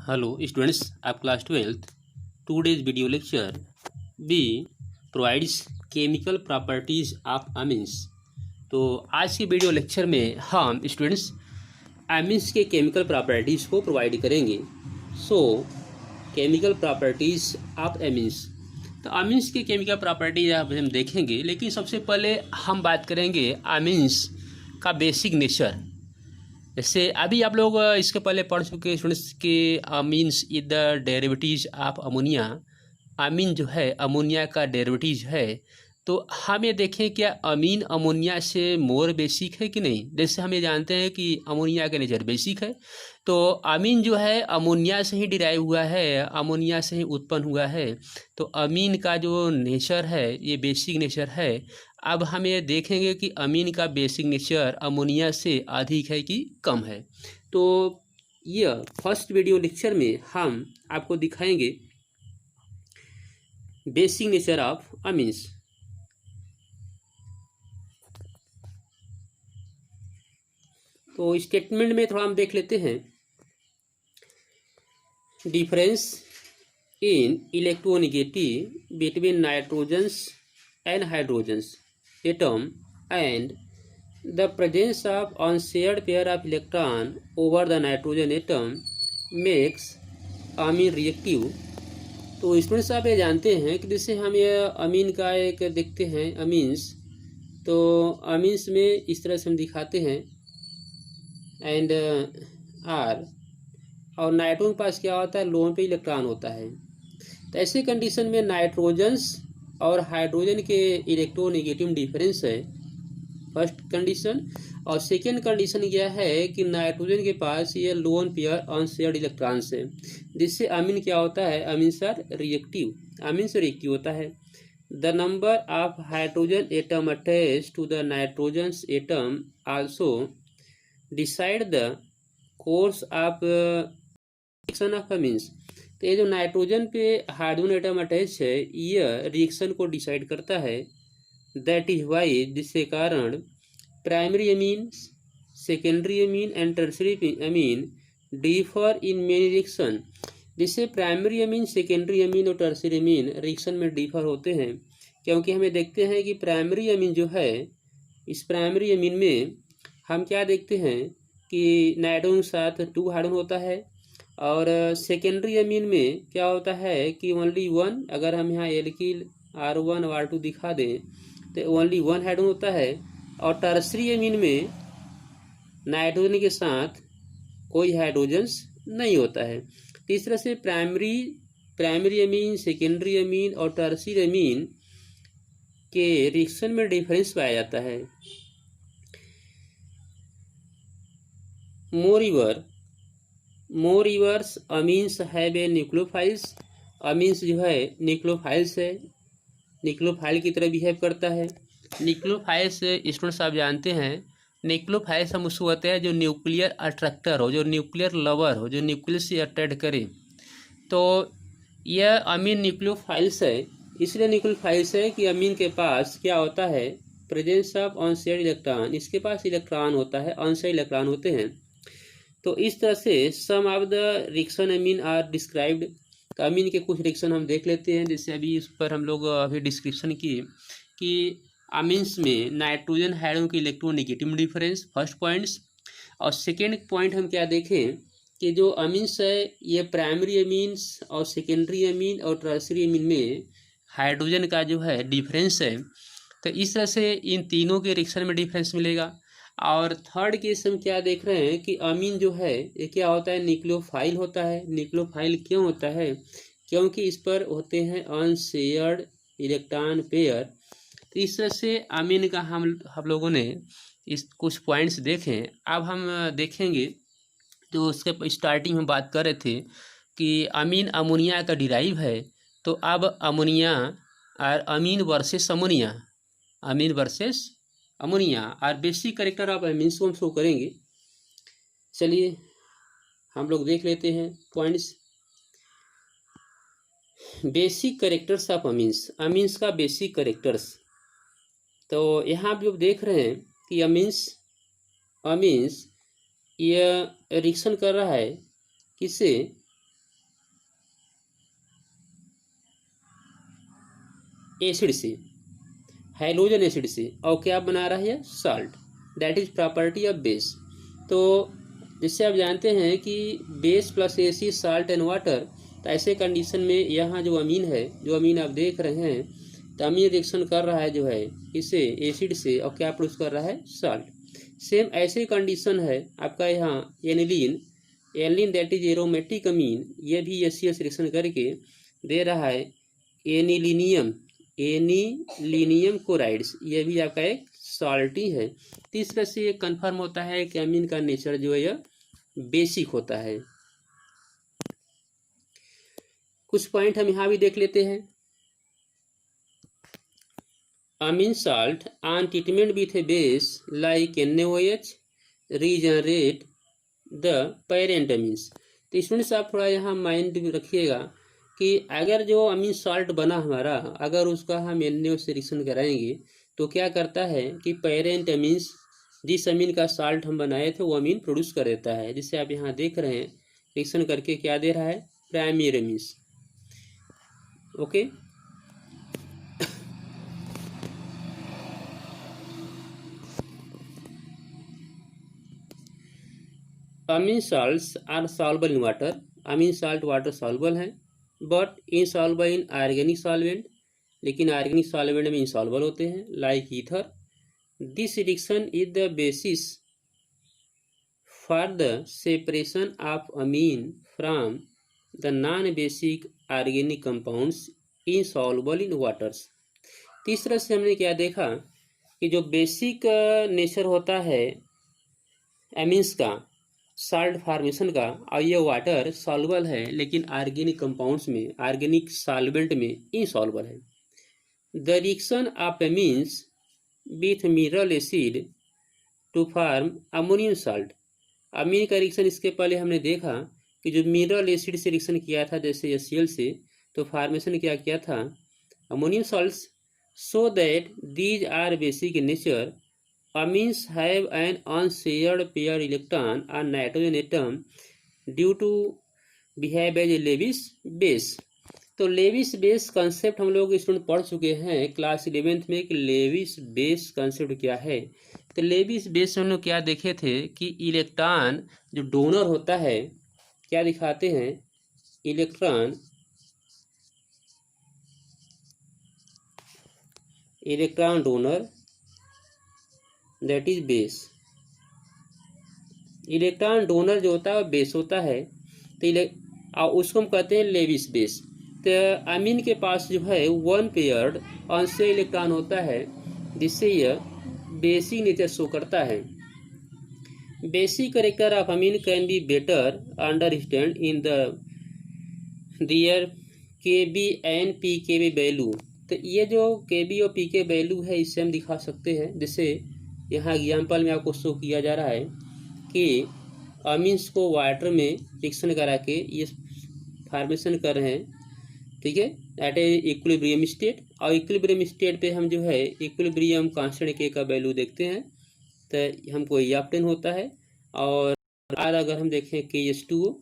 Hello students of class 12th. Today's video lecture B provides chemical properties of amines. तो आज के video lecture में हम students amines के केमिकल प्रॉपर्टीज़ को प्रोवाइड करेंगे. सो केमिकल प्रॉपर्टीज़ ऑफ amines. तो amines के केमिकल प्रॉपर्टीज हम देखेंगे, लेकिन सबसे पहले हम बात करेंगे amines का बेसिक नेचर. जैसे अभी आप लोग इसके पहले पढ़ चुके स्टूडेंट्स के amines is the derivatives of ammonia. Amine जो है अमोनिया का डेरिवेटिव है. तो हम ये देखें क्या अमीन अमोनिया से मोर बेसिक है कि नहीं. जैसे हम ये जानते हैं कि अमोनिया का नेचर बेसिक है, तो अमीन जो है अमोनिया से ही डिराइव हुआ है, अमोनिया से ही उत्पन्न हुआ है. तो अमीन का जो नेचर है ये बेसिक नेचर है. अब हम ये देखेंगे कि अमीन का बेसिक नेचर अमोनिया से अधिक है कि कम है. तो यह फर्स्ट वीडियो लेक्चर में हम आपको दिखाएंगे बेसिक नेचर ऑफ अमीन्स. तो स्टेटमेंट में थोड़ा हम देख लेते हैं. Difference in electronegative between nitrogens and hydrogens atom and the presence of unshared pair of electron over the nitrogen atom makes amine reactive. तो स्टूडेंट्स आप ये जानते हैं कि जैसे हम ये अमीन का एक देखते हैं अमीन्स, तो अमीन्स में इस तरह से हम दिखाते हैं एंड आर, और नाइट्रोजन के पास क्या होता है, लोन पे इलेक्ट्रॉन होता है. तो ऐसे कंडीशन में नाइट्रोजन्स और हाइड्रोजन के इलेक्ट्रोनेगेटिव डिफरेंस है फर्स्ट कंडीशन. और सेकेंड कंडीशन क्या है कि नाइट्रोजन के पास ये लोन पेयर अनशेयर्ड इलेक्ट्रॉन्स है, जिससे अमीन क्या होता है, अमीन्स आर रिएक्टिव, अमीन से रिएक्टिव होता है. The number of hydrogen atom attach to the nitrogen atom also decide the course of reaction of amines. तो ये जो नाइट्रोजन पे हाइड्रोजन एटम अटैच है यह रिएक्शन को डिसाइड करता है. दैट इज वाई, जिसके कारण primary amine, secondary amine and tertiary Amin differ in many reaction. जिससे प्राइमरी अमीन, सेकेंडरी अमीन और टर्शरी अमीन रिएक्शन में डिफर होते हैं, क्योंकि हमें देखते हैं कि प्राइमरी अमीन जो है, इस प्राइमरी अमीन में हम क्या देखते हैं कि नाइट्रोजन के साथ 2 हाइड्रोजन होता है, और सेकेंडरी अमीन में क्या होता है कि ओनली 1. अगर हम यहाँ एल्किल R1 और R2 दिखा दें तो ओनली 1 हाइड्रोजन होता है. और टर्शरी अमीन में नाइट्रोजन के साथ कोई हाइड्रोजन्स नहीं होता है. तो इस तरह से प्राइमरी अमीन, सेकेंडरी अमीन और टर्शरी अमीन के रिएक्शन में डिफरेंस पाया जाता है. Moreover amines have a nucleophiles. Amines जो है न्यूक्लियोफाइल्स है, न्यूक्लियोफाइल की तरह बिहेव करता है. न्यूक्लियोफाइल्स स्टूडेंट्स आप जानते हैं, न्यूक्लियोफाइल्स हम उसको कहते हैं जो न्यूक्लियर अट्रैक्टर हो, जो न्यूक्लियर लवर हो, जो न्यूक्लियस से अट्रैक्ट करे. तो यह अमीन न्यूक्लियोफाइल्स है. इसलिए न्यूक्लियोफाइल्स है कि अमीन के पास क्या होता है, प्रेजेंस ऑफ अनशेयर्ड इलेक्ट्रॉन. इसके पास इलेक्ट्रॉन होता है, अनशेयर्ड इलेक्ट्रॉन होते हैं. तो इस तरह से some of the reaction amine are described. तो अमीन के कुछ रिएक्शन हम देख लेते हैं. जैसे अभी इस पर हम लोग अभी डिस्क्रिप्शन की कि अमीन्स में नाइट्रोजन हाइड्रोजन के इलेक्ट्रोनेगेटिव डिफरेंस फर्स्ट पॉइंट्स. और सेकेंड पॉइंट हम क्या देखें कि जो अमीन्स है ये प्राइमरी अमीन्स और सेकेंडरी अमीन और टर्शरी अमीन में हाइड्रोजन का जो है डिफरेंस है. तो इस तरह से इन तीनों के रिएक्शन में डिफरेंस मिलेगा. और थर्ड केस हम क्या देख रहे हैं कि अमीन जो है ये क्या होता है, न्यूक्लियोफाइल होता है. न्यूक्लियोफाइल क्यों होता है, क्योंकि इस पर होते हैं अनशेयर्ड इलेक्ट्रॉन पेयर. तो इस तरह से अमीन का हम लोगों ने इस कुछ पॉइंट्स देखें. अब हम देखेंगे तो उसके स्टार्टिंग में बात कर रहे थे कि अमीन अमोनिया का डिराइव है. तो अब अमोनिया और अमीन वर्सेस अमोनिया, अमीन वर्सेस अमोनिया और बेसिक कैरेक्टर ऑफ अमीन्स को हम शो करेंगे. चलिए हम लोग देख लेते हैं points. Basic characters of amines, amines का बेसिक कैरेक्टर्स. तो यहाँ आप जो देख रहे हैं कि अमीन्स ये रिएक्शन कर रहा है किससे, एसिड से, हाइड्रोजन एसिड से, और क्या बना रहा है, salt. That is property of base. तो जिससे आप जानते हैं कि base plus acid salt and water, तो ऐसे कंडीशन में यहाँ जो अमीन है, जो अमीन आप देख रहे हैं, तो अमीन रिएक्शन कर रहा है जो है इसे एसिड से, और क्या प्रोड्यूस कर रहा है, साल्ट। सेम ऐसे कंडीशन है आपका यहाँ aniline, aniline that is aromatic amine, ये भी एसियस रिएक्शन करके दे रहा है एनिलीनियम, एनिलीनियम क्लोराइड्स, ये भी आपका एक सॉल्टी है। तीसरा से ये कंफर्म होता है कि अमीन का नेचर जो है यह बेसिक होता है। कुछ पॉइंट हम यहाँ भी देख लेते हैं। Amine salt on treatment with a base like NaOH regenerate the parent amines. तो स्टूडेंट्स आप थोड़ा यहाँ माइंड में रखिएगा कि अगर जो अमीन साल्ट बना हमारा, अगर उसका हम NaO से रिएक्शन कराएंगे तो क्या करता है कि पेरेंट अमीन्स, जिस अमीन का साल्ट हम बनाए थे वो अमीन प्रोड्यूस कर देता है, जिससे आप यहाँ देख रहे हैं रिएक्शन करके क्या दे रहा है, primary amines. Okay, amine salts are soluble in water. Amine salt water soluble है, but insoluble in organic solvent, लेकिन ऑर्गेनिक सॉल्वेंट में इनसॉल्युबल होते हैं, like ether. This reaction is the basis for the separation of amine from the non basic organic compounds insoluble in waters. तीसरा से हमने क्या देखा कि जो बेसिक नेचर होता है एमीन्स का, साल्ट फॉर्मेशन का, और ये वाटर सॉल्युबल है, लेकिन ऑर्गेनिक कंपाउंड्स में, ऑर्गेनिक सॉल्वेंट में इनसॉल्युबल है। The reaction of amines with mineral acid to form ammonium salt. Amine का रिएक्शन इसके पहले हमने देखा कि जो मिनरल एसिड से रिएक्शन किया था जैसे HCl से, तो फॉर्मेशन क्या किया था, ammonium salts. So that these are basic in nature, amines have an unshared pair electron on nitrogen atom due to behave as a Lewis base। तो लेविस बेस कंसेप्ट हम लोग स्टूडेंट पढ़ चुके हैं क्लास 11th में कि Lewis base concept क्या है। तो लेविस बेस हम लोग क्या देखे थे कि इलेक्ट्रॉन जो डोनर होता है, क्या दिखाते हैं, electron donor that is base. Electron donor जो होता है वो बेस होता है, तो उसको हम कहते हैं लेविस बेस। तो अमीन के पास जो है वन पेयर्ड अनशेयर्ड इलेक्ट्रॉन होता है, जिससे यह बेसिक नेचर शो करता है। Basic character of amine can be better understand in their Kb and pKb value. तो ये जो Kb और pK वैल्यू है इससे हम दिखा सकते हैं, जैसे यहाँ एग्जाम्पल में आपको शो किया जा रहा है कि अमीन्स को वाटर में रिएक्शन करा के ये फॉर्मेशन कर रहे हैं, ठीक है, एट ए इक्विलिब्रियम स्टेट। और इक्विलिब्रियम स्टेट पे हम जो है इक्विलिब्रियम कांस्टेंट के का वैल्यू देखते हैं, तो हमको ये ऑप्टेन होता है। और अगर हम देखें KH2O,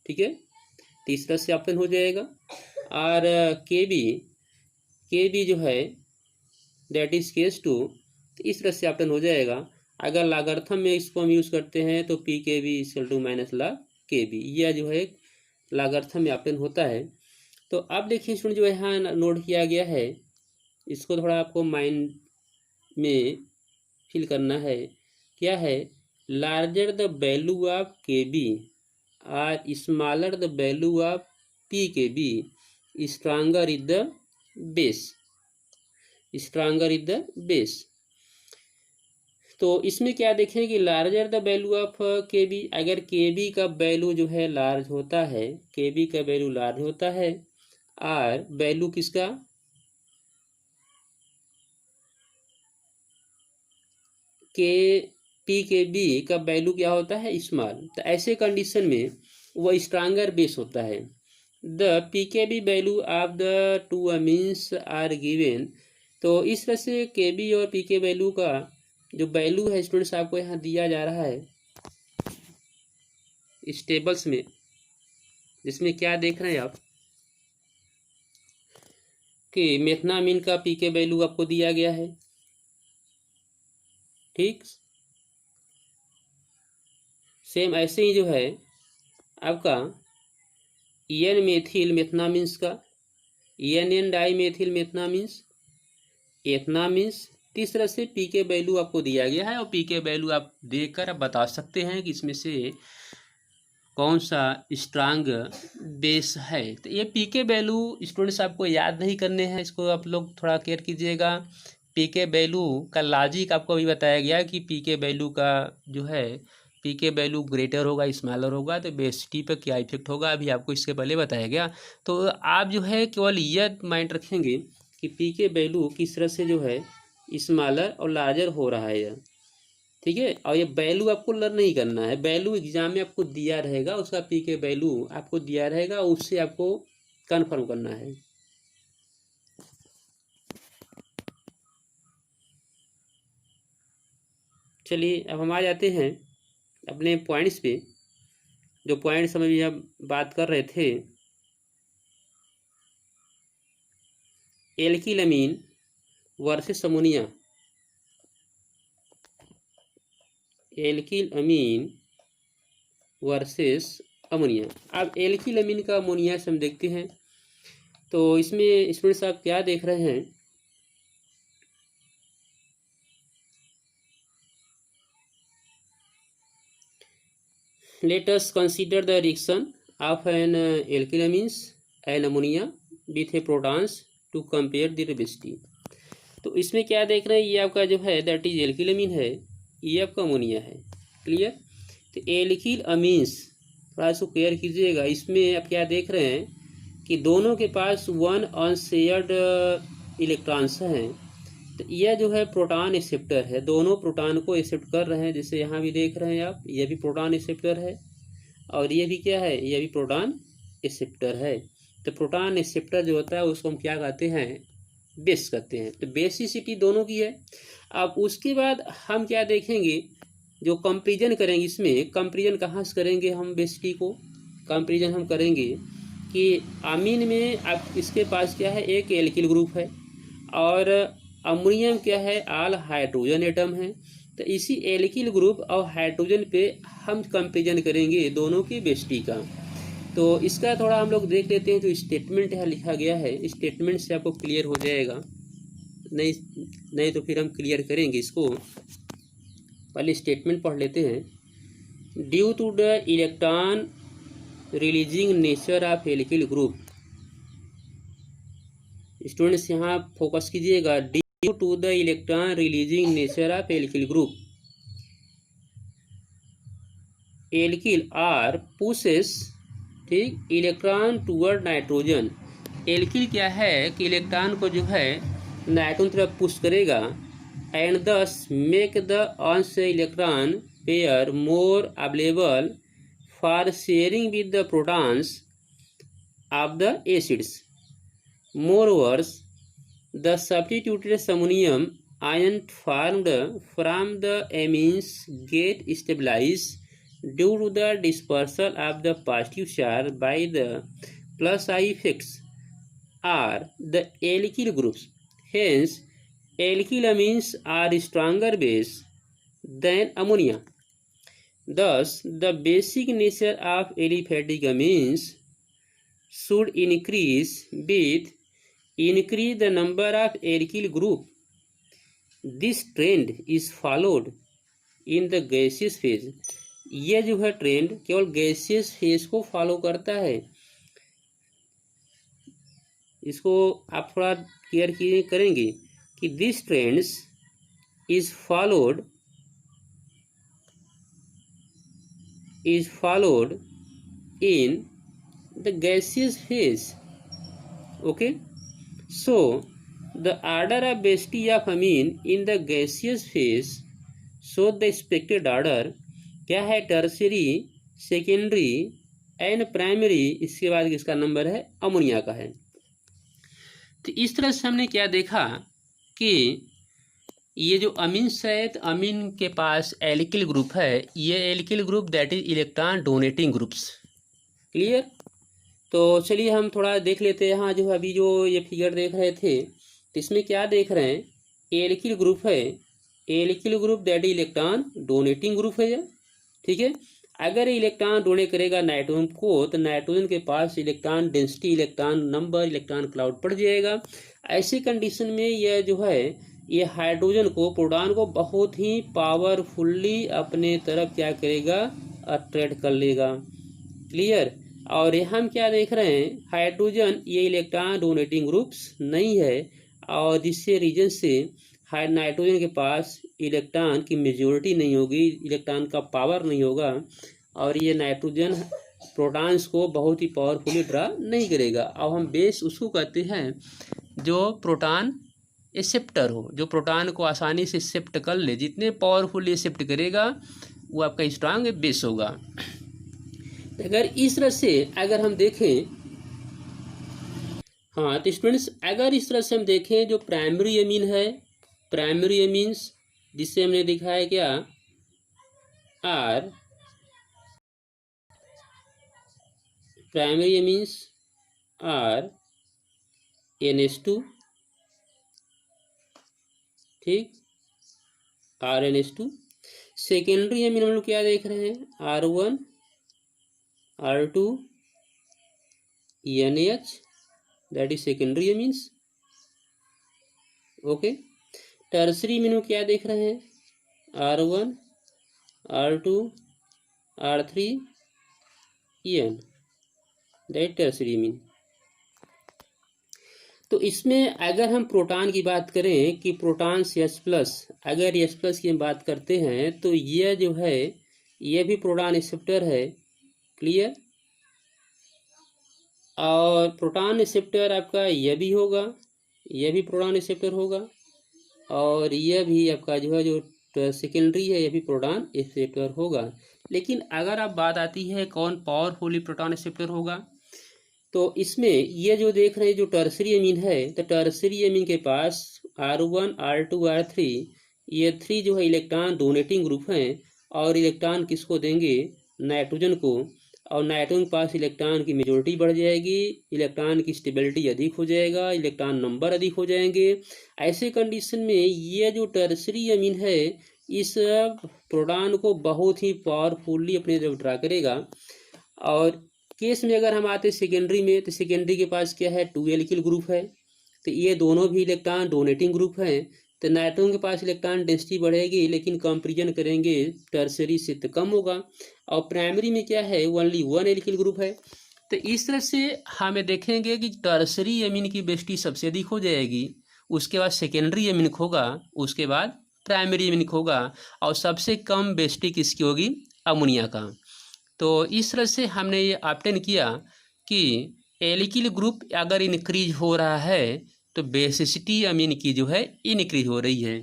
ठीक है, तीसरा से ऑप्टेन हो जाएगा। और KB जो है दैट इज KH2, तो इस तरह से ऑप्टेन हो जाएगा। अगर लागर्थम में इसको हम यूज़ करते हैं तो PKB = -log KB, यह जो है लागर्थम में ऑप्टेन होता है। तो अब देखिए स्टूडेंट जो यहाँ नोट किया गया है, इसको थोड़ा आपको माइंड में फील करना है। क्या है, larger the value of KB और smaller the value of PKB stronger is the base, stronger is the base. तो इसमें क्या देखें कि larger the value of KB, अगर KB का वैल्यू जो है लार्ज होता है, KB का वैल्यू लार्ज होता है, और वैल्यू किसका, PKB का वैल्यू क्या होता है, स्मॉल, तो ऐसे कंडीशन में वह स्ट्रांगर बेस होता है। The PKB value of the two amines are given. तो इस तरह से KB और PK वैल्यू का जो वैल्यू है स्टूडेंट्स आपको यहाँ दिया जा रहा है इस टेबल्स में, जिसमें क्या देख रहे हैं आप, कि मेथनामीन का पीके वैल्यू आपको दिया गया है। ठीक, सेम ऐसे ही जो है आपका एन मेथिल मेथनामीन्स का एन डाई मेथिल मेथनामीन्स एथनामीन्स इस तरह से पीके वैल्यू आपको दिया गया है और पीके वैल्यू आप देखकर आप बता सकते हैं कि इसमें से कौन सा स्ट्रांग बेस है। तो ये पीके वैल्यू स्टूडेंट्स आपको याद नहीं करने हैं, इसको आप लोग थोड़ा केयर कीजिएगा। पीके वैल्यू का लॉजिक आपको अभी बताया गया कि पीके वैल्यू का जो है पीके वैल्यू ग्रेटर होगा स्मॉलर होगा तो बेसिटी पर क्या इफेक्ट होगा, अभी आपको इसके पहले बताया गया। तो आप जो है केवल यह माइंड रखेंगे कि पीके वैल्यू किस तरह से जो है स्मॉलर और लार्जर हो रहा है यह, ठीक है। और ये वैल्यू आपको लर्न नहीं करना है, वैल्यू एग्जाम में आपको दिया रहेगा, उसका पीके वैल्यू आपको दिया रहेगा, उससे आपको कंफर्म करना है। चलिए अब हम आ जाते हैं अपने पॉइंट्स पे, जो पॉइंट्स हम अभी हम बात कर रहे थे। एल्किल अमीन वर्सेस अमोनिया, एल्किल अमीन वर्सेस अमोनिया। अब एल्किल अमीन का अमोनिया से हम देखते हैं, तो इसमें स्टूडेंट्स आप क्या देख रहे हैं, let us consider the reaction of an alkylamines and ammonia with a protons to compare the resistivity। तो इसमें क्या देख रहे हैं, ये आपका जो है दैट इज एल्किलामीन है, ये आपका अमोनिया है। क्लियर। तो एल्किल अमीन्स थोड़ा इसको क्लियर कीजिएगा। इसमें आप क्या देख रहे हैं कि दोनों के पास वन अनशेयर्ड इलेक्ट्रॉन्स हैं। तो यह जो है प्रोटॉन एक्सेप्टर है, दोनों प्रोटॉन को एक्सेप्ट कर रहे हैं, जैसे यहाँ भी देख रहे हैं आप, यह भी प्रोटॉन एक्सेप्टर है और ये भी क्या है, यह भी प्रोटॉन एक्सेप्टर है। तो प्रोटॉन एक्सेप्टर जो होता है उसको हम क्या कहते हैं, बेस कहते हैं। तो बेसिसिटी दोनों की है। अब उसके बाद हम क्या देखेंगे, जो कंपेरिजन करेंगे, इसमें कंपेरिजन कहाँ से करेंगे हम, बेसिसिटी को कंपेरिजन हम करेंगे कि अमीन में आप इसके पास क्या है, एक एल्किल ग्रुप है और अमोनियम क्या है, ऑल हाइड्रोजन एटम है। तो इसी एल्किल ग्रुप और हाइड्रोजन पे हम कंपेरिजन करेंगे दोनों की बेसिसिटी का। तो इसका थोड़ा हम लोग देख लेते हैं, जो स्टेटमेंट यहाँ लिखा गया है, स्टेटमेंट से आपको क्लियर हो जाएगा, नहीं तो फिर हम क्लियर करेंगे इसको। पहले स्टेटमेंट पढ़ लेते हैं। Due to the electron releasing nature of alkyl group, students यहाँ फोकस कीजिएगा, due to the electron releasing nature of alkyl group, alkyl R pushes, ठीक, इलेक्ट्रॉन टूवर्ड नाइट्रोजन। एल्किल क्या है कि इलेक्ट्रॉन को जो है नाइट्रोजन तरफ पुश करेगा एंड दस make the unshared electron pair more available for sharing with the protons of the acids. Moreover the substituted ammonium ion formed from the amines get stabilized due to the dispersal of the positive charge by the plus I effects are the alkyl groups. Hence, alkyl amines are stronger base than ammonia. Thus, the basic nature of aliphatic amines should increase with increase the number of alkyl group. This trend is followed in the gaseous phase. ये जो है trend केवल gaseous phase को follow करता है। इसको आप थोड़ा क्लियर करेंगे कि this trends is followed in the gaseous phase. Okay, so the order of basicity of amine in the gaseous phase so the expected order क्या है, टर्सरी, सेकेंडरी एंड प्राइमरी। इसके बाद इसका नंबर है अमोनिया का है। तो इस तरह से हमने क्या देखा कि ये जो अमीन्स है, तो अमीन के पास एल्किल ग्रुप है, ये alkyl group that is electron donating groups. Clear. तो चलिए हम थोड़ा देख लेते हैं। यहाँ जो अभी जो ये फिगर देख रहे थे तो इसमें क्या देख रहे हैं, एल्किल ग्रुप है, alkyl group that electron donating group है ये, ठीक है। अगर इलेक्ट्रॉन डोनेट करेगा नाइट्रोजन को तो नाइट्रोजन के पास electron density, electron number, electron cloud पड़ जाएगा। ऐसी कंडीशन में यह जो है ये हाइड्रोजन को, प्रोटॉन को बहुत ही पावरफुल्ली अपने तरफ क्या करेगा, अट्रैक्ट कर लेगा। क्लियर। और ये हम क्या देख रहे हैं, हाइड्रोजन ये इलेक्ट्रॉन डोनेटिंग ग्रुप्स नहीं है और जिससे रीजन से नाइट्रोजन के पास इलेक्ट्रॉन की मेजोरिटी नहीं होगी, इलेक्ट्रॉन का पावर नहीं होगा और ये नाइट्रोजन प्रोटॉन्स को बहुत ही पावरफुली ड्रा नहीं करेगा। अब हम बेस उसको कहते हैं जो प्रोटॉन एक्सेप्टर हो, जो प्रोटॉन को आसानी से एक्सेप्ट कर ले, जितने पावरफुली एक्सेप्ट करेगा वो आपका स्ट्रांग बेस होगा। अगर इस तरह से अगर हम देखें, हाँ तो स्टूडेंट्स अगर इस तरह से हम देखें जो प्राइमरी एमीन है, प्राइमरी एमीन्स जिससे हमने दिखाया क्या, are primary amines are NH2, ठीक, RnH2। सेकेंडरी एमीन हम लोग क्या देख रहे हैं, R1 R2 NH, that is secondary amines, okay. Tertiary amine क्या देख रहे हैं, R1 R2 R3 EN, that tertiary amine. तो इसमें अगर हम प्रोटॉन की बात करें कि प्रोटॉन H+, अगर H+ की हम बात करते हैं तो यह जो है यह भी प्रोटॉन एक्सेप्टर है। क्लियर। और प्रोटॉन एक्सेप्टर आपका यह भी होगा, यह भी प्रोटॉन एक्सेप्टर होगा और यह भी आपका जो है जो सेकेंडरी है यह भी प्रोटॉन एक्सेप्टर होगा। लेकिन अगर आप बात आती है कौन पावरफुली प्रोटॉन एक्सेप्टर होगा, तो इसमें ये जो देख रहे हैं जो टर्सरी एमीन है, तो टर्सरी एमीन के पास R1 R2 R3 ये 3 जो है इलेक्ट्रॉन डोनेटिंग ग्रुप हैं और इलेक्ट्रॉन किसको देंगे, नाइट्रोजन को, और नाइट्रोजन के पास इलेक्ट्रॉन की मेजोरिटी बढ़ जाएगी, इलेक्ट्रॉन की स्टेबिलिटी अधिक हो जाएगा, इलेक्ट्रॉन नंबर अधिक हो जाएंगे। ऐसे कंडीशन में ये जो टर्सरी एमीन है इस प्रोटॉन को बहुत ही पावरफुली अपने तरफ ड्रा करेगा। और केस में अगर हम आते सेकेंडरी में तो सेकेंडरी के पास क्या है, 2 एल्किल ग्रुप है, तो ये दोनों भी इलेक्ट्रॉन डोनेटिंग ग्रुप हैं। तो नाइट्रोजन के पास इलेक्ट्रॉन डेंसिटी बढ़ेगी लेकिन कंपेरिजन करेंगे टर्सरी से तो कम होगा। और प्राइमरी में क्या है, ओनली 1 एल्किल ग्रुप है। तो इस तरह से हमें देखेंगे कि टर्सरी एमीन की बेस्टी सबसे अधिक हो जाएगी, उसके बाद सेकेंडरी एमीन होगा, उसके बाद प्राइमरी एमीन होगा और सबसे कम बेस्टी किसकी होगी, अमोनिया का। तो इस तरह से हमने ये ऑब्टेन किया कि एल्किल ग्रुप अगर इनक्रीज हो रहा है तो बेसिसिटी अमीन की जो है इनक्रीज हो रही है।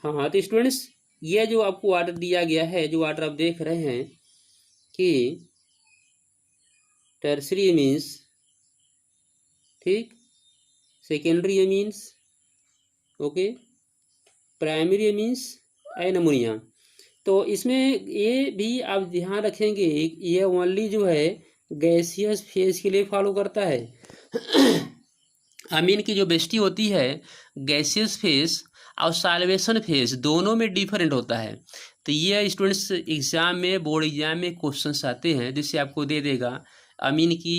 हाँ तो स्टूडेंट्स ये जो आपको ऑर्डर दिया गया है, जो ऑर्डर आप देख रहे हैं कि टर्सरी एमीन्स, ठीक, secondary amines, okay, primary amines and ammonia. तो इसमें ये भी आप ध्यान रखेंगे ये ओनली जो है गैसियस फेज के लिए फॉलो करता है। अमीन की जो बेस्टी होती है गैसियस फेज और सॉल्वेशन फेज दोनों में डिफरेंट होता है। तो ये स्टूडेंट्स एग्जाम में, बोर्ड एग्जाम में क्वेश्चंस आते हैं जिससे आपको दे देगा अमीन की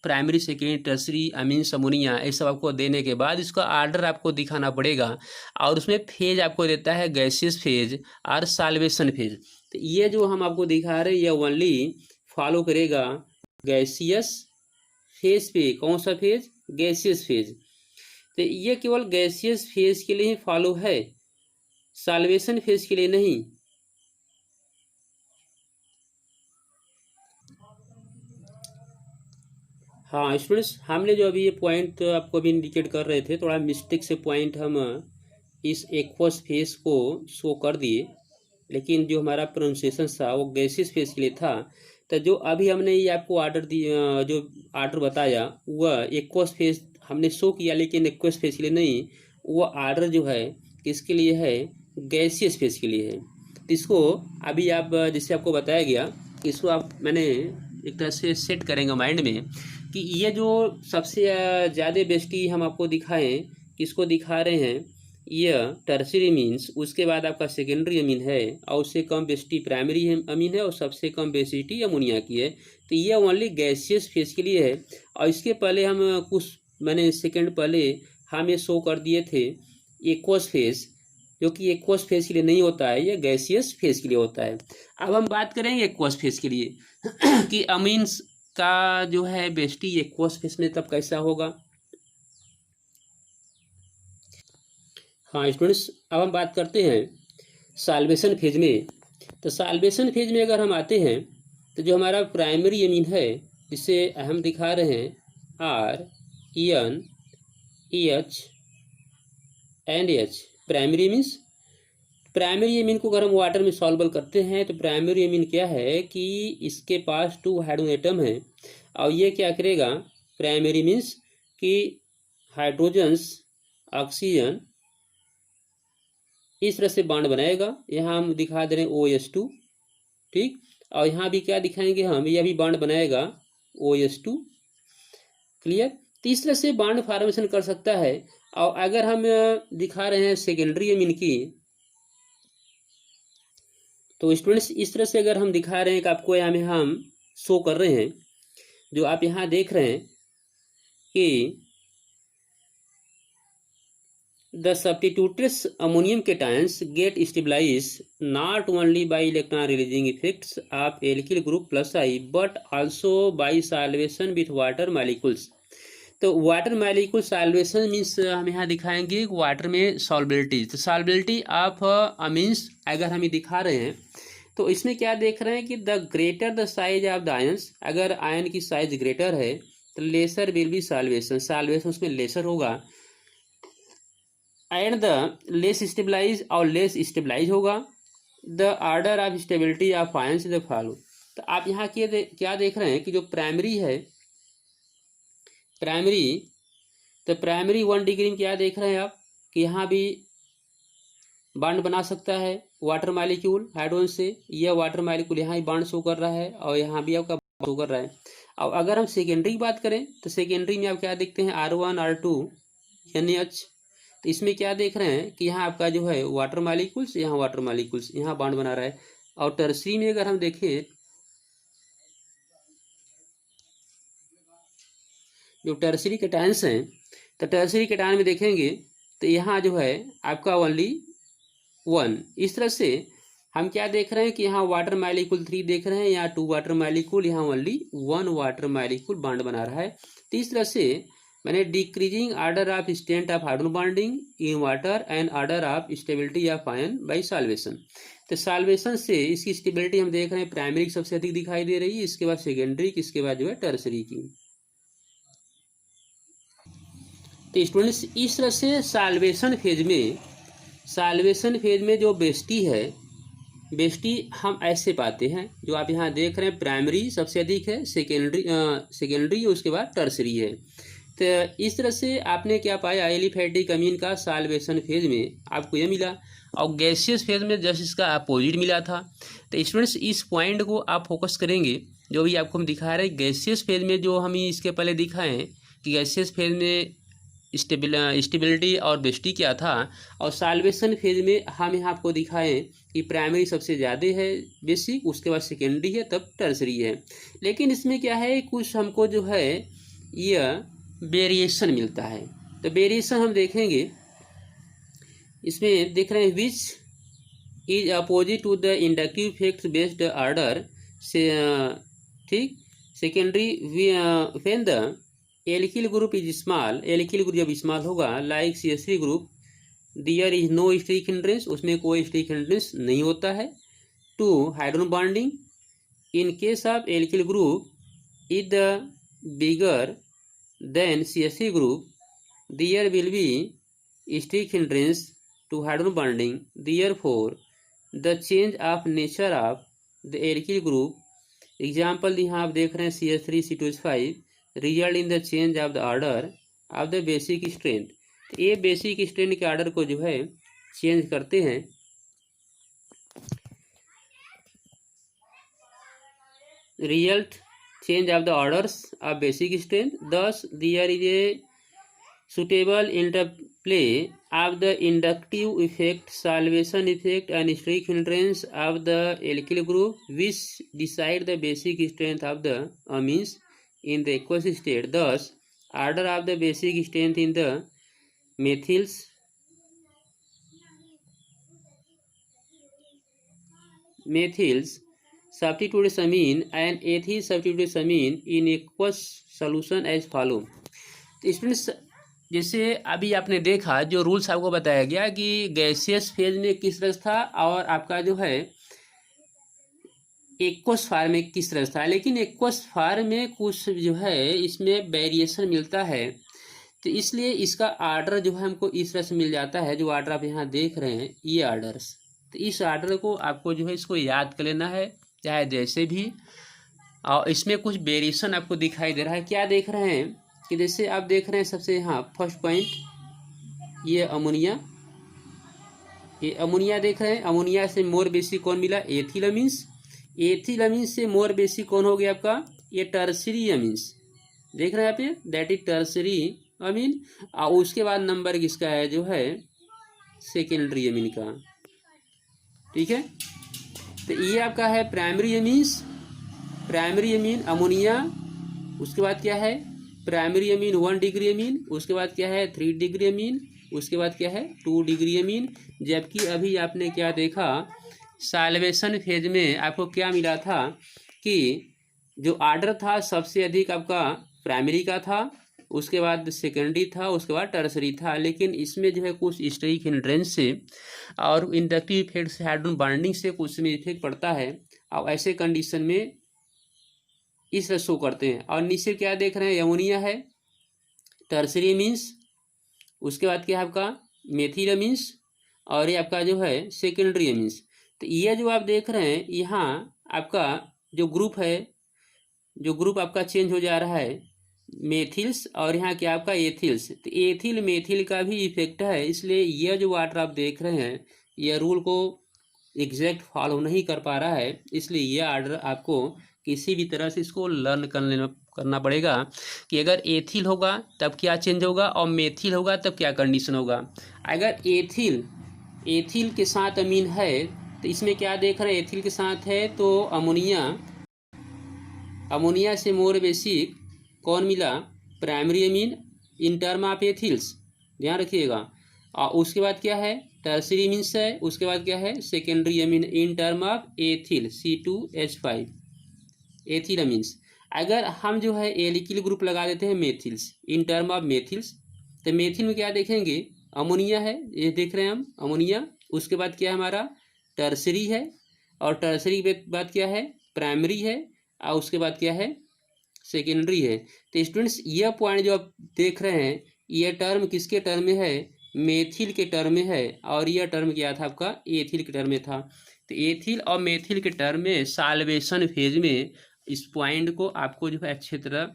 primary, second, tertiary, amines, ammonia, ये सब आपको देने के बाद इसका आर्डर आपको दिखाना पड़ेगा और उसमें फेज आपको देता है गैसियस फेज और सॉल्वेशन फेज। तो ये जो हम आपको दिखा रहे हैं ये ओनली फॉलो करेगा गैसियस फेज पे। कौन सा फेज, गैसियस फेज। तो ये केवल गैसियस फेज के लिए ही फॉलो है, सॉल्वेशन फेज के लिए नहीं। हाँ स्टूडेंट्स हमने जो अभी ये पॉइंट आपको अभी इंडिकेट कर रहे थे, थोड़ा मिस्टेक से पॉइंट हम इस एक्वस फेज को शो कर दिए, लेकिन जो हमारा प्रोनाउंसिएशन था वो गैसियस फेज के लिए था। तो जो अभी हमने ये आपको ऑर्डर दिया, जो ऑर्डर बताया वह एक्वस फेज हमने शो किया, लेकिन एक्वस फेज के लिए नहीं, वो ऑर्डर जो है किसके लिए है, गैसियस फेज के लिए है। तो इसको अभी आप जैसे आपको बताया गया कि इसको आप मैंने एक तरह से सेट करेंगे माइंड में कि ये जो सबसे ज़्यादा बेस्टी हम आपको दिखाएं, किसको दिखा रहे हैं, यह टर्सरी मीन्स, उसके बाद आपका सेकेंडरी अमीन है, और उससे कम बेस्टी प्राइमरी अमीन है, और सबसे कम बेसिटी अमोनिया की है। तो ये ओनली गैसियस फेज के लिए है। और इसके पहले हम कुछ मैंने सेकेंड पहले हम ये शो कर दिए थे एक्वस फेज, जो कि एक्वस फेज के लिए नहीं होता है, ये गैसियस फेज के लिए होता है। अब हम बात करेंगे एक्वस फेज के लिए कि अमीन्स का जो है बेस्टी एक्वस फेज में तब कैसा होगा। हाँ स्टूडेंट्स, अब हम बात करते हैं साल्वेशन फेज में। तो साल्वेशन फेज में अगर हम आते हैं तो जो हमारा प्राइमरी अमीन है, जिसे हम दिखा रहे हैं R N H and H, primary means, primary amine को अगर हम वाटर में सॉल्वल करते हैं तो प्राइमरी अमीन क्या है कि इसके पास 2 हाइड्रोजन एटम है, और ये क्या करेगा, प्राइमरी मीन्स कि हाइड्रोजन्स ऑक्सीजन इस तरह से बॉन्ड बनाएगा। यहाँ हम दिखा दे रहे हैं OH2, ठीक, और यहाँ भी क्या दिखाएंगे हम, यह भी बॉन्ड बनाएगा OH2, क्लियर। तो इस तरह से बॉन्ड फॉर्मेशन कर सकता है। और अगर हम दिखा रहे हैं सेकेंडरी अमीन की, तो स्टूडेंट्स इस तरह से अगर हम दिखा रहे हैं कि आपको यहाँ में हम शो कर रहे हैं, जो आप यहाँ देख रहे हैं कि the substitutes ammonium cations get stabilized not only by electron releasing effects of alkyl group plus I but also by solvation with water molecules। तो वाटर मालिक्यूल सॉल्वेशन मीन्स हम यहाँ दिखाएंगे वाटर में सॉल्बिलिटी। तो सॉल्बिलिटी ऑफ अमीन्स अगर हम दिखा रहे हैं तो इसमें क्या देख रहे हैं कि the greater the size of the ions, अगर आयन की साइज ग्रेटर है तो laser will be solvation, solvation उसमें लेसर होगा, एंड द लेस स्टेबलाइज और लेस स्टेबलाइज होगा। The order of stability of ions is follow. तो आप यहाँ क्या देख रहे हैं कि जो प्राइमरी है, प्राइमरी, तो प्राइमरी 1 डिग्री में क्या देख रहे हैं आप कि यहाँ भी बॉन्ड बना सकता है वाटर मालिक्यूल हाइड्रोजन से, यह वाटर मालिक्यूल यहाँ ही बॉन्ड शो कर रहा है और यहाँ भी आपका शो कर रहा है। और अगर हम सेकेंडरी की बात करें तो सेकेंडरी में आप क्या देखते हैं R1 R2 NH। तो इसमें क्या देख रहे हैं कि यहाँ आपका जो है वाटर मालिक्यूल्स, यहाँ वाटर मालिक्यूल्स यहाँ बॉन्ड बना रहा है। और टर्सरी में अगर हम देखें, जो टर्सरी कैटायंस हैं, तो टर्सरी कैटायन में देखेंगे तो यहाँ जो है आपका ओनली 1। इस तरह से हम क्या देख रहे हैं कि यहाँ वाटर मालिक्यूल 3 देख रहे हैं, यहाँ 2 वाटर मालिक्यूल, यहाँ ओनली 1 वाटर मालिक्यूल बॉन्ड बना रहा है। तो इस तरह से मैंने decreasing order of strength of hydrogen bonding in water and order of stability of ion bye solvation. तो सॉल्वेशन से इसकी स्टेबिलिटी हम देख रहे हैं प्राइमरी की सबसे अधिक दिखाई दे रही है, इसके बाद सेकेंडरी की, इसके बाद जो है टर्सरी की। तो स्टूडेंट्स इस तरह से सॉल्वेशन फेज में जो बेस्टी है, बेस्टी हम ऐसे पाते हैं, जो आप यहाँ देख रहे हैं प्राइमरी सबसे अधिक है, सेकेंडरी उसके बाद टर्सरी है। तो इस तरह से आपने क्या पाया, एलिफेटिक अमीन का सॉल्वेशन फेज में आपको ये मिला, और गैसियस फेज में जस्ट इसका अपोजिट मिला था। तो स्टूडेंट्स इस पॉइंट को आप फोकस करेंगे, जो भी आपको हम दिखा रहे हैं गैसियस फेज में, जो हम इसके पहले दिखाए हैं कि गैसियस फेज में स्टेबिलिटी और बेस्टी क्या था, और सॉल्वेशन फेज में हम यहाँ आपको दिखाएं कि प्राइमरी सबसे ज़्यादा है बेसिक, उसके बाद सेकेंडरी है, तब टर्सरी है। लेकिन इसमें क्या है, कुछ हमको जो है यह वेरिएशन मिलता है। तो वेरिएशन हम देखेंगे, इसमें देख रहे हैं which is opposite to the inductive effect based order से, ठीक, secondary when the alkyl group is small, alkyl group जब स्मॉल होगा like CH3 group, there is no steric hindrance, उसमें कोई स्टिक हिंड्रेंस नहीं होता है to hydrogen bonding. In case of alkyl group is the bigger than CH3 group, there will be stick hindrance to hydrogen bonding. Therefore, the change of nature of the alkyl group, example यहाँ आप देख रहे हैं CH3 C2H5, result in the change of the order of the basic strength। ये basic strength के order को जो है चेंज करते हैं। result change of the orders of basic strength. Thus there is a suitable interplay of the inductive effect, salvation effect, and steric hindrance of the alkyl group, which decide the basic strength of the amines in the aqueous state. Thus order of the basic strength in the methyls substitute amine and ethyl substitute amine in aqueous solution as follow. तो इसमें जैसे अभी आपने देखा जो rules आपको बताया गया कि गैसियस फेज में किस रस था और आपका जो है एक्वस फार में किस रस था, लेकिन एक्वस फार में कुछ जो है इसमें वेरिएशन मिलता है, तो इसलिए इसका आर्डर जो है हमको इस तरह से मिल जाता है। जो आर्डर आप यहाँ देख रहे हैं ये आर्डर्स, तो इस आर्डर को आपको जो है इसको याद कर लेना है चाहे जैसे भी। और इसमें कुछ वेरिएशन आपको दिखाई दे रहा है। क्या देख रहे हैं कि जैसे आप देख रहे हैं सबसे यहाँ फर्स्ट पॉइंट ये अमोनिया, ये अमोनिया देख रहे हैं। अमोनिया से मोर बेसिक कौन मिला? Ethyl amines. एथिल अमीन्स से मोर बेसिक कौन हो गया आपका? ये टर्सरी अमीन्स देख रहे हैं आप, ये दैट इज टर्सरी अमीन। और उसके बाद नंबर किसका है? जो है सेकेंडरी अमीन का। ठीक है, तो ये आपका है primary amines, primary amine ammonia. उसके बाद क्या है? Primary amine 1 degree amine. उसके बाद क्या है? 3 डिग्री अमीन। उसके बाद क्या है? 2 डिग्री अमीन। जबकि अभी आपने क्या देखा साल्वेशन फेज में आपको क्या मिला था कि जो आर्डर था सबसे अधिक आपका प्राइमरी का था, उसके बाद सेकेंडरी था, उसके बाद टर्सरी था। लेकिन इसमें जो है कुछ स्टेरिक हिंड्रेंस से और इंडक्टिव इफेक्ट से हाइड्रोजन बॉन्डिंग से कुछ में इफेक्ट पड़ता है और ऐसे कंडीशन में इस तरह शो करते हैं। और नीचे क्या देख रहे हैं? अमोनिया है टर्सरी मीन्स। उसके बाद क्या है आपका? Methyl means. और ये आपका जो है सेकेंडरी मीन्स। तो ये जो आप देख रहे हैं यहाँ आपका जो ग्रुप है, जो ग्रुप आपका चेंज हो जा रहा है मेथिल्स और यहाँ क्या आपका एथिल्स। तो एथिल मेथिल का भी इफेक्ट है, इसलिए यह जो वाटर आप देख रहे हैं यह रूल को एग्जैक्ट फॉलो नहीं कर पा रहा है। इसलिए यह आर्डर आपको किसी भी तरह से इसको लर्न करना पड़ेगा कि अगर एथिल होगा तब क्या चेंज होगा और मेथिल होगा तब क्या कंडीशन होगा। अगर एथिल के साथ अमीन है तो इसमें क्या देख रहे हैं? एथिल के साथ है तो अमोनिया से मोर बेसिक कौन मिला? Primary amine in term of ethyls, ध्यान रखिएगा। और उसके बाद क्या है? टर्सरी अमीन्स है। उसके बाद क्या है? Secondary amine in term of ethyl C2H5 ethyl amines. अगर हम जो है एल्किल ग्रुप लगा देते हैं मेथिल्स इन टर्म ऑफ मेथिल्स, तो मेथिल में क्या देखेंगे? अमोनिया है, ये देख रहे हैं हम अमोनिया। उसके बाद क्या है हमारा? टर्सरी है। और टर्सरी के बाद क्या है? प्राइमरी है। और उसके बाद क्या है? सेकेंडरी है। तो स्टूडेंट्स यह पॉइंट जो आप देख रहे हैं यह टर्म किसके टर्म में है? मेथिल के टर्म में है। और यह टर्म क्या था आपका? एथिल के टर्म में था। तो एथिल और मेथिल के टर्म में साल्वेशन फेज में इस पॉइंट को आपको जो है अच्छी तरह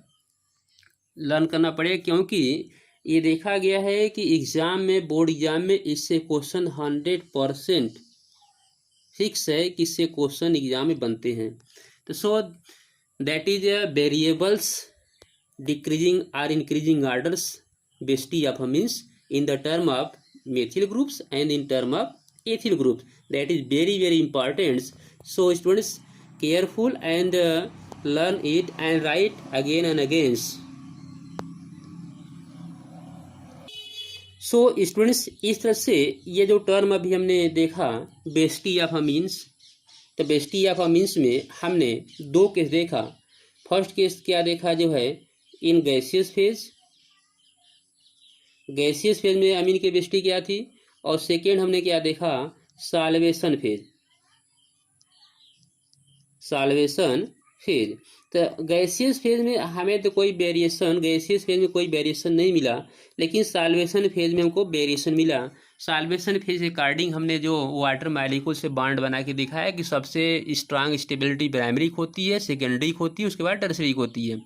लर्न करना पड़ेगा, क्योंकि ये देखा गया है कि एग्जाम में, बोर्ड एग्जाम में इससे क्वेश्चन 100% फिक्स है कि इससे क्वेश्चन एग्जाम में बनते हैं। तो so that is variables decreasing और increasing orders basicity of amines in the term of methyl groups and in term of ethyl groups. That is very very important. So students careful and learn it and write again and again. So students इस तरह से ये जो term अभी हमने देखा basicity of amines, तो basicity of amines में हमने 2 केस देखा। फर्स्ट केस क्या देखा? जो है in gaseous phase, gaseous phase में अमीन की बेसिटी क्या थी। और सेकेंड हमने क्या देखा? Solvation phase, solvation phase. तो गैसियस फेज में हमें तो कोई वेरिएशन, गैसियस फेज में कोई वेरिएशन नहीं मिला, लेकिन साल्वेशन फेज में हमको वेरिएशन मिला। साल्वेशन फेज के अकॉर्डिंग हमने जो वाटर मॉलिक्यूल से बॉन्ड बना के दिखाया कि सबसे स्ट्रांग स्टेबिलिटी प्राइमरी होती है, सेकेंडरी होती है, उसके बाद टर्सरी होती है।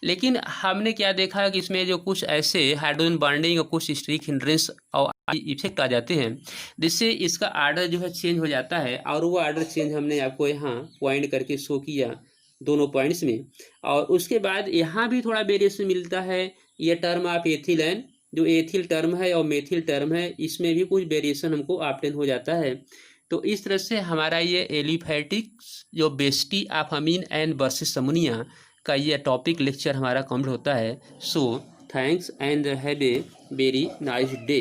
लेकिन हमने क्या देखा कि इसमें जो कुछ ऐसे हाइड्रोजन बॉन्डिंग और कुछ स्टेरिक हिंड्रेंस और इफेक्ट आ जाते हैं जिससे इसका आर्डर जो है चेंज हो जाता है। और वो आर्डर चेंज हमने आपको यहाँ पॉइंट करके शो किया। दोनों पॉइंट्स में। और उसके बाद यहाँ भी थोड़ा वेरिएशन मिलता है, ये टर्म ऑफ एथिलेन, जो एथिल टर्म है और मेथिल टर्म है, इसमें भी कुछ वेरिएशन हमको ऑब्टेन हो जाता है। तो इस तरह से हमारा ये एलिफैटिक जो basicity of amine and versus ammonia का ये टॉपिक लेक्चर हमारा कंप्लीट होता है। So thanks and have a very nice day.